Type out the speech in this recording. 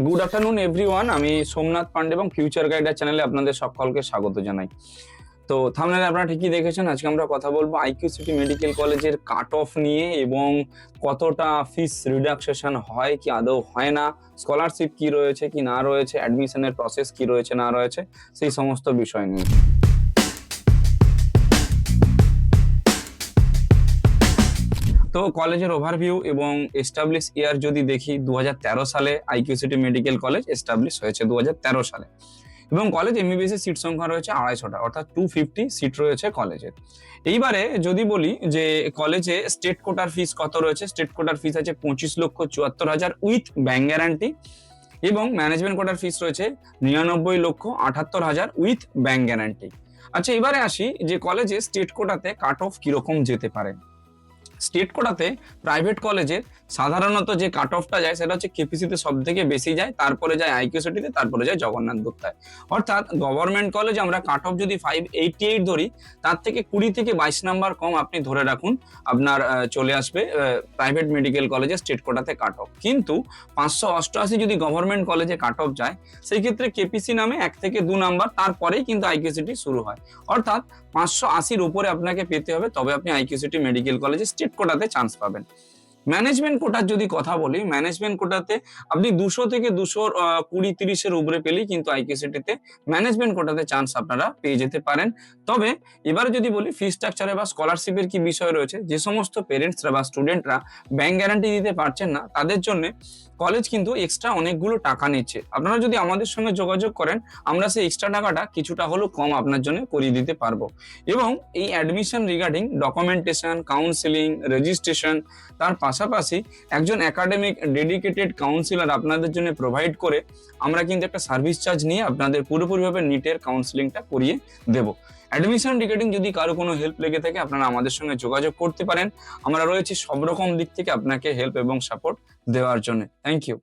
Good afternoon everyone, আমি সোমনাথ পান্ডে এবং future গাইডার চ্যানেলে আপনাদের সকলকে স্বাগত জানাই। তো থাম্বনেলে আপনারা ঠিকই দেখেছেন, আজকে আমরা কথা বলবো আইকিউ সিটি মেডিকেল কলেজের কাট অফ নিয়ে এবং কতটা ফিস রিডাকশন হয় কি আদৌ হয় না, স্কলারশিপ কি রয়েছে কি না রয়েছে, অ্যাডমিশনের প্রসেস কি রয়েছে না রয়েছে, সেই সমস্ত বিষয় নিয়ে। তো কলেজের ওভারভিউ এবং এস্টাবলিশ ইয়ার যদি দেখি, 2013 সালে IQ city medical college establish হয়েছে 2013 সালে, এবং কলেজ এমবিবিএস এর সিট সংখ্যা রয়েছে 250টা, অর্থাৎ 250 সিট রয়েছে কলেজের। এইবারে যদি বলি যে কলেজে স্টেট কোটার ফিস কত রয়েছে, স্টেট কোটার ফিস আছে 25,74,000 উইথ ব্যাংক গ্যারান্টি, এবং ম্যানেজমেন্ট কোটার ফিস রয়েছে 99,78,000 উইথ ব্যাংক গ্যারান্টি। আচ্ছা, এবারে আসি যে কলেজে স্টেট কোটাতে কাট অফ কিরকম যেতে পারে। স্টেট কোটাতে প্রাইভেট কলেজের সাধারণত যে কাট অফটা যায় সেটা হচ্ছে কেপিসিতে সব থেকে বেশি যায়, তারপরে যায় আইকিউ সিটিতে, তারপরে যায় জগন্নাথ গুপ্তায়। অর্থাৎ গভর্নমেন্ট কলেজ আমরা কাট অফ যদি 588 ধরি, তার থেকে 20 থেকে 22 নাম্বার কম আপনি ধরে রাখুন, আপনার চলে আসবে প্রাইভেট মেডিকেল কলেজে স্টেট কোটাতে কাট অফ। কিন্তু 588 যদি গভর্নমেন্ট কলেজে কাট অফ যায়, সেই ক্ষেত্রে কেপিসি নামে 1 থেকে 2 নাম্বার, তারপরেই কিন্তু আইকিউ সিটি শুরু হয়। অর্থাৎ 580-র উপরে আপনাকে পেতে হবে, তবে আপনি আইকিউ সিটি মেডিকেল কলেজে স্টেট কোটাতে চান্স পাবেন। ম্যানেজমেন্ট কোটার যদি কথা বলি, ম্যানেজমেন্ট কোটাতে আপনি 200 থেকে 220-30-এর উপরে পেলেই কিন্তু আইকিউ সিটিতে ম্যানেজমেন্ট কোটাতে চান্স আপনারা পেয়ে যেতে পারেন। তবে এবারে যদি বলি ফি স্ট্রাকচারে বা স্কলারশিপের কি বিষয় রয়েছে, যে সমস্ত পেরেন্টসরা বা স্টুডেন্টরা ব্যাংক গ্যারান্টি দিতে পারছেন না, তাদের জন্য কলেজ কিন্তু এক্সট্রা অনেকগুলো টাকা নিচ্ছে। আপনারা যদি আমাদের সঙ্গে যোগাযোগ করেন, আমরা সেই এক্সট্রা টাকাটা কিছুটা হলেও কম আপনার জন্য করিয়ে দিতে পারবো। এবং এই admission regarding documentation, counselling, registration, তার পাশাপাশি একজন একাডেমিক ডেডিকেটেড কাউন্সিলর আপনাদের জন্য প্রোভাইড করে আমরা কিন্তু একটা সার্ভিস চার্জ নিয়ে আপনাদের পুরোপুরিভাবে নিটের কাউন্সিলিংটা করিয়ে দেব। অ্যাডমিশন রিগার্ডিং যদি কারো কোনো হেল্প লেগে থাকে, আপনারা আমাদের সঙ্গে যোগাযোগ করতে পারেন। আমরা রয়েছি সব রকম দিক থেকে আপনাকে হেল্প এবং সাপোর্ট দেওয়ার জন্য। Thank you.